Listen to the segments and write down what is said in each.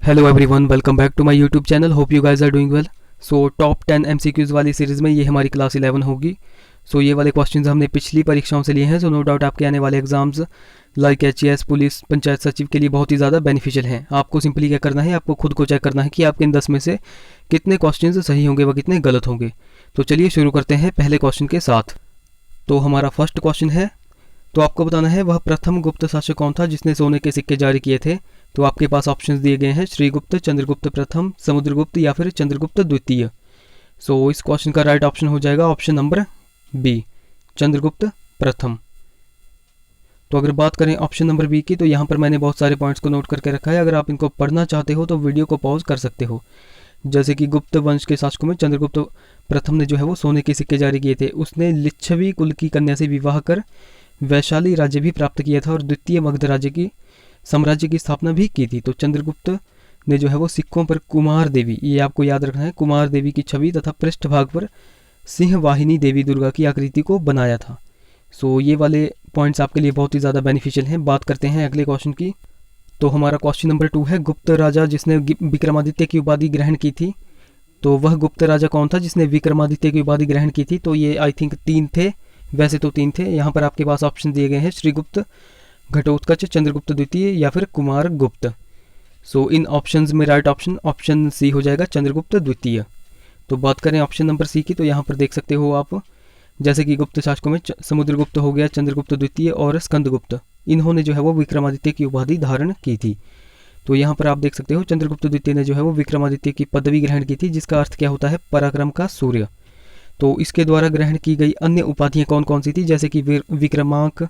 Hello everyone, welcome back to my YouTube channel. Hope you guys are doing well. So top 10 MCQs वाली series में ये हमारी class 11 होगी। सो ये वाले क्वेश्चंस हमने पिछली परीक्षाओं से लिए हैं। सो नो डाउट आपके आने वाले exams like HES, police, panchayat सचिव के लिए बहुत ही ज़्यादा बेनिफिशियल हैं। आपको सिंपली क्या करना है, आपको खुद को चेक करना है कि आपके इन 10 में से कितने क्वेश्चन सही होंगे व कितने गलत होंगे। तो चलिए शुरू करते हैं पहले क्वेश्चन के साथ। तो हमारा फर्स्ट क्वेश्चन है, तो आपको बताना है वह प्रथम गुप्त शासक कौन था जिसने सोने के सिक्के जारी किए थे। तो आपके पास ऑप्शंस दिए गए हैं, श्रीगुप्त, चंद्रगुप्त प्रथम, समुद्रगुप्त या फिर चंद्रगुप्त द्वितीय। सो इस क्वेश्चन का राइट ऑप्शन हो जाएगा ऑप्शन नंबर बी, चंद्रगुप्त प्रथम। तो अगर बात करें ऑप्शन नंबर बी की, तो यहाँ पर मैंने बहुत सारे पॉइंट्स को नोट करके रखा है। अगर आप इनको पढ़ना चाहते हो तो वीडियो को पॉज कर सकते हो। जैसे कि गुप्त वंश के शासकों में चंद्रगुप्त प्रथम ने जो है वो सोने के सिक्के जारी किए थे। उसने लिच्छवी कुल की कन्या से विवाह कर वैशाली राज्य भी प्राप्त किया था और द्वितीय मगध राज्य की साम्राज्य की स्थापना भी की थी। तो चंद्रगुप्त ने जो है वो सिक्कों पर कुमार देवी, ये आपको याद रखना है, कुमार देवी की छवि तथा पृष्ठभाग पर सिंह वाहिनी देवी दुर्गा की आकृति को बनाया था। सो ये वाले पॉइंट्स आपके लिए बहुत ही ज़्यादा बेनिफिशियल हैं। बात करते हैं अगले क्वेश्चन की। तो हमारा क्वेश्चन नंबर 2 है, गुप्त राजा जिसने विक्रमादित्य की उपाधि ग्रहण की थी। तो वह गुप्त राजा कौन था जिसने विक्रमादित्य की उपाधि ग्रहण की थी। तो ये आई थिंक 3 थे, वैसे तो 3 थे। यहाँ पर आपके पास ऑप्शन दिए गए हैं, श्रीगुप्त, घटोत्कच, चंद्रगुप्त द्वितीय या फिर कुमार गुप्त। सो इन ऑप्शंस में राइट ऑप्शन सी हो जाएगा, चंद्रगुप्त द्वितीय। तो बात करें ऑप्शन नंबर सी की, तो यहाँ पर देख सकते हो आप, जैसे कि गुप्त शासकों में समुद्रगुप्त हो गया, चंद्रगुप्त द्वितीय और स्कंदगुप्त, इन्होंने जो है वो विक्रमादित्य की उपाधि धारण की थी। तो यहाँ पर आप देख सकते हो चंद्रगुप्त द्वितीय ने जो है वो विक्रमादित्य की पदवी ग्रहण की थी, जिसका अर्थ क्या होता है, पराक्रम का सूर्य। तो इसके द्वारा ग्रहण की गई अन्य उपाधियाँ कौन कौन सी थी, जैसे कि विक्रमांक,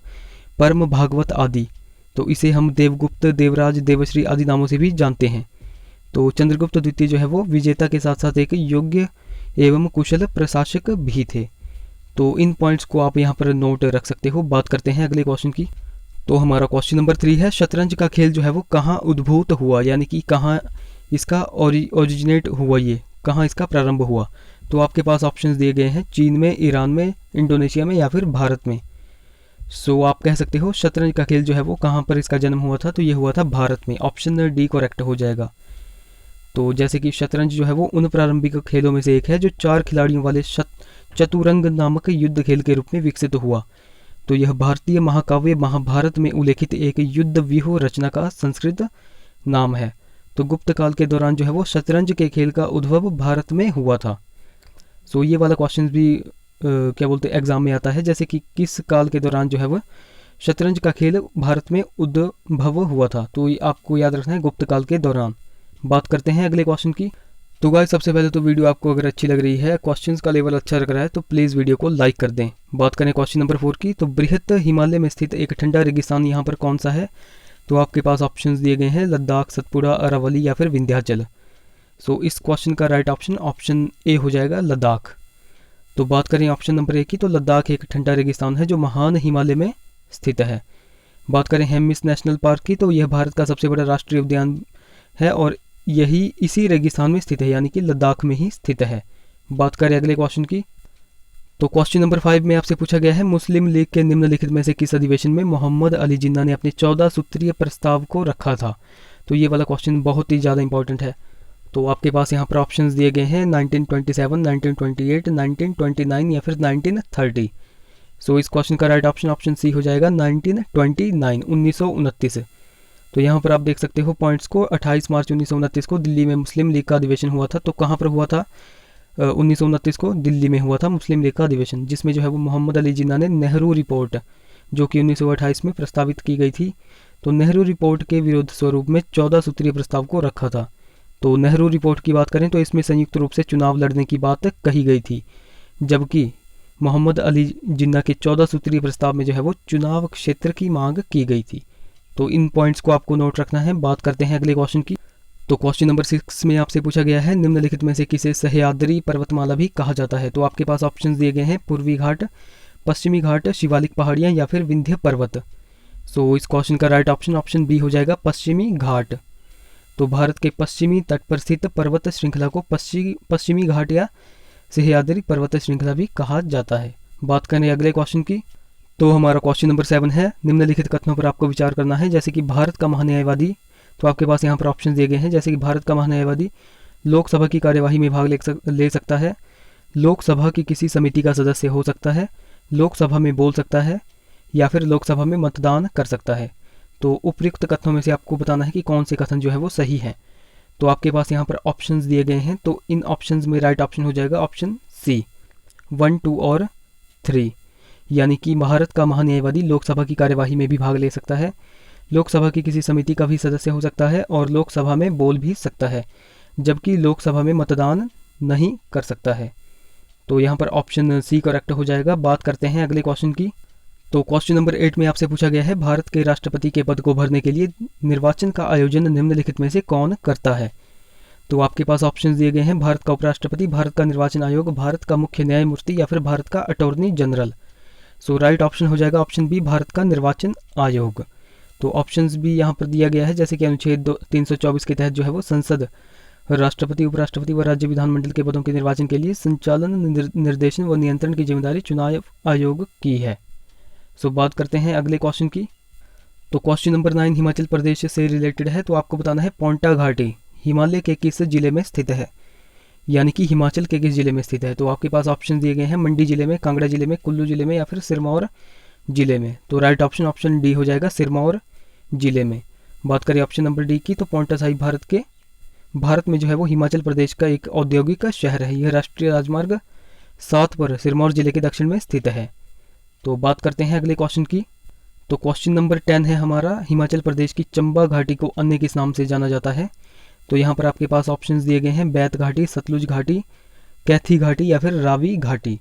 परम भागवत आदि। तो इसे हम देवगुप्त, देवराज, देवश्री आदि नामों से भी जानते हैं। तो चंद्रगुप्त द्वितीय जो है वो विजेता के साथ साथ एक योग्य एवं कुशल प्रशासक भी थे। तो इन पॉइंट्स को आप यहाँ पर नोट रख सकते हो। बात करते हैं अगले क्वेश्चन की। तो हमारा क्वेश्चन नंबर 3 है, शतरंज का खेल जो है वो कहाँ उद्भूत हुआ, यानी कि कहाँ इसका ओरिजिनेट हुआ, ये कहाँ इसका प्रारंभ हुआ। तो आपके पास ऑप्शंस दिए गए हैं, चीन में, ईरान में, इंडोनेशिया में या फिर भारत में। सो आप कह सकते हो शतरंज का खेल जो है वो कहाँ पर इसका जन्म हुआ था। तो ये हुआ था भारत में, ऑप्शन डी करेक्ट हो जाएगा। तो जैसे कि शतरंज जो है वो उन प्रारंभिक खेलों में से एक है जो 4 खिलाड़ियों वाले चतुरंग नामक युद्ध खेल के रूप में विकसित हुआ। तो यह भारतीय महाकाव्य महाभारत में उल्लेखित एक युद्ध व्यूह रचना का संस्कृत नाम है। तो गुप्त काल के दौरान जो है वो शतरंज के खेल का उद्भव भारत में हुआ था। सो ये वाला क्वेश्चन भी क्या बोलते हैं एग्जाम में आता है, जैसे कि किस काल के दौरान जो है वह शतरंज का खेल भारत में उद्भव हुआ था। तो ये आपको याद रखना है, गुप्त काल के दौरान। बात करते हैं अगले क्वेश्चन की। तो गाइस सबसे पहले तो वीडियो आपको अगर अच्छी लग रही है, क्वेश्चंस का लेवल अच्छा लग रहा है, तो प्लीज़ वीडियो को लाइक कर दें। बात करें क्वेश्चन नंबर 4 की। तो बृहत हिमालय में स्थित एक ठंडा रेगिस्तान यहाँ पर कौन सा है। तो आपके पास ऑप्शंस दिए गए हैं, लद्दाख, सतपुड़ा, अरावली या फिर विंध्याचल। सो इस क्वेश्चन का राइट ऑप्शन ए हो जाएगा, लद्दाख। तो बात करें ऑप्शन नंबर 1 की, तो लद्दाख एक ठंडा रेगिस्तान है जो महान हिमालय में स्थित है। बात करें हेमिस नेशनल पार्क की, तो यह भारत का सबसे बड़ा राष्ट्रीय उद्यान है और यही इसी रेगिस्तान में स्थित है, यानी कि लद्दाख में ही स्थित है। बात करें अगले क्वेश्चन की। तो क्वेश्चन नंबर 5 में आपसे पूछा गया है, मुस्लिम लीग के निम्नलिखित में से किस अधिवेशन में मोहम्मद अली जिन्ना ने अपने 14 सूत्रीय प्रस्ताव को रखा था। तो ये वाला क्वेश्चन बहुत ही ज़्यादा इंपॉर्टेंट है। तो आपके पास यहाँ पर ऑप्शंस दिए गए हैं, 1927, 1928, 1929 या फिर 1930। सो इस क्वेश्चन का राइट ऑप्शन सी हो जाएगा, 1929, 1929। तो यहाँ पर आप देख सकते हो पॉइंट्स को, 28 मार्च 1929 को दिल्ली में मुस्लिम लीग का अधिवेशन हुआ था। तो कहाँ पर हुआ था, 1929 को दिल्ली में हुआ था मुस्लिम लीग का अधिवेशन, जिसमें जो है वो मोहम्मद अली जिन्ना ने नेहरू रिपोर्ट, जो कि 1928 में प्रस्तावित की गई थी, तो नेहरू रिपोर्ट के विरोध स्वरूप में 14 सूत्रीय प्रस्ताव को रखा था। तो नेहरू रिपोर्ट की बात करें तो इसमें संयुक्त रूप से चुनाव लड़ने की बात कही गई थी, जबकि मोहम्मद अली जिन्ना के 14 सूत्रीय प्रस्ताव में जो है वो चुनाव क्षेत्र की मांग की गई थी। तो इन पॉइंट्स को आपको नोट रखना है। बात करते हैं अगले क्वेश्चन की। तो क्वेश्चन नंबर 6 में आपसे पूछा गया है, निम्नलिखित में से किसे सह्याद्री पर्वतमाला भी कहा जाता है। तो आपके पास ऑप्शंस दिए गए हैं, पूर्वी घाट, पश्चिमी घाट, शिवालिक पहाड़ियाँ या फिर विंध्य पर्वत। सो इस क्वेश्चन का राइट ऑप्शन बी हो जाएगा, पश्चिमी घाट। तो भारत के पश्चिमी तट पर स्थित पर्वत श्रृंखला को पश्चिमी घाट या सह्याद्री पर्वत श्रृंखला भी कहा जाता है। बात करें अगले क्वेश्चन की। तो हमारा क्वेश्चन नंबर 7 है, निम्नलिखित कथनों पर आपको विचार करना है, जैसे कि भारत का महान्यायवादी तो आपके पास यहाँ पर ऑप्शन दिए गए हैं, जैसे कि भारत का महान्यायवादी लोकसभा की कार्यवाही में भाग ले सकता है, लोकसभा की किसी समिति का सदस्य हो सकता है, लोकसभा में बोल सकता है, या फिर लोकसभा में मतदान कर सकता है। तो उपयुक्त कथनों में से आपको बताना है कि कौन से कथन जो है वो सही है। तो आपके पास यहाँ पर ऑप्शंस दिए गए हैं, तो इन ऑप्शंस में राइट ऑप्शन हो जाएगा ऑप्शन सी 1, 2 और 3, यानी कि भारत का महान्यायवादी लोकसभा की कार्यवाही में भी भाग ले सकता है, लोकसभा की किसी समिति का भी सदस्य हो सकता है और लोकसभा में बोल भी सकता है, जबकि लोकसभा में मतदान नहीं कर सकता है। तो यहाँ पर ऑप्शन सी करेक्ट हो जाएगा। बात करते हैं अगले क्वेश्चन की। तो क्वेश्चन नंबर 8 में आपसे पूछा गया है, भारत के राष्ट्रपति के पद को भरने के लिए निर्वाचन का आयोजन निम्नलिखित में से कौन करता है। तो आपके पास ऑप्शन दिए गए हैं, भारत का उपराष्ट्रपति, भारत का निर्वाचन आयोग, भारत का मुख्य न्यायमूर्ति या फिर भारत का अटॉर्नी जनरल। सो राइट ऑप्शन हो जाएगा ऑप्शन बी, भारत का निर्वाचन आयोग। तो ऑप्शंस भी यहाँ पर दिया गया है, जैसे कि अनुच्छेद 324 के तहत जो है वो संसद राष्ट्रपति, उपराष्ट्रपति व राज्य विधानमंडल के पदों के निर्वाचन के लिए संचालन, निर्देशन व नियंत्रण की जिम्मेदारी चुनाव आयोग की है। सो बात करते हैं अगले क्वेश्चन की। तो क्वेश्चन नंबर 9 हिमाचल प्रदेश से रिलेटेड है। तो आपको बताना है पोंटा घाटी हिमालय के किस जिले में स्थित है, यानी कि हिमाचल के किस जिले में स्थित है। तो आपके पास ऑप्शन दिए गए हैं, मंडी जिले में, कांगड़ा जिले में, कुल्लू जिले में या फिर सिरमौर जिले में। तो राइट ऑप्शन ऑप्शन डी हो जाएगा, सिरमौर जिले में। बात करें ऑप्शन नंबर डी की, तो पोंटा साहिब भारत में जो है वो हिमाचल प्रदेश का एक औद्योगिक शहर है। यह राष्ट्रीय राजमार्ग 7 पर सिरमौर जिले के दक्षिण में स्थित है। तो बात करते हैं अगले क्वेश्चन की। तो क्वेश्चन नंबर 10 है हमारा, हिमाचल प्रदेश की चंबा घाटी को अन्य किस नाम से जाना जाता है। तो यहाँ पर आपके पास ऑप्शंस दिए गए हैं, बैत घाटी, सतलुज घाटी, कैथी घाटी या फिर रावी घाटी।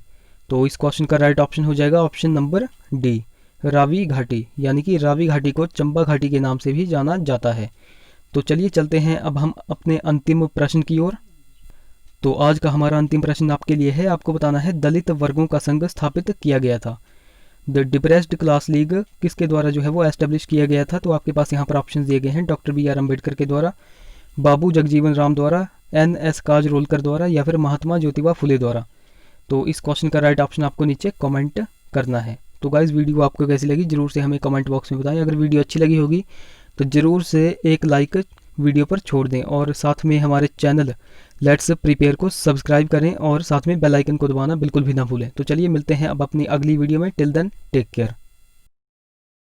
तो इस क्वेश्चन का राइट ऑप्शन हो जाएगा ऑप्शन नंबर डी, रावी घाटी, यानी कि रावी घाटी को चंबा घाटी के नाम से भी जाना जाता है। तो चलिए चलते हैं अब हम अपने अंतिम प्रश्न की ओर। तो आज का हमारा अंतिम प्रश्न आपके लिए है, आपको बताना है दलित वर्गों का संघ स्थापित किया गया था। द डिप्रेस्ड क्लास लीग किसके द्वारा जो है वो एस्टेब्लिश किया गया था। तो आपके पास यहाँ पर ऑप्शन दिए गए हैं, डॉक्टर BR अम्बेडकर के द्वारा, बाबू जगजीवन राम द्वारा, NS काजरोलकर द्वारा या फिर महात्मा ज्योतिबा फुले द्वारा। तो इस क्वेश्चन का राइट ऑप्शन आपको नीचे कमेंट करना है। तो गाइज वीडियो आपको कैसी लगी जरूर से हमें कमेंट बॉक्स में बताएं। अगर वीडियो अच्छी लगी होगी तो ज़रूर से एक लाइक वीडियो पर छोड़ दें और साथ में हमारे चैनल लेट्स प्रिपेयर को सब्सक्राइब करें और साथ में बेल आइकन को दबाना बिल्कुल भी ना भूलें। तो चलिए मिलते हैं अब अपनी अगली वीडियो में। Till then take care.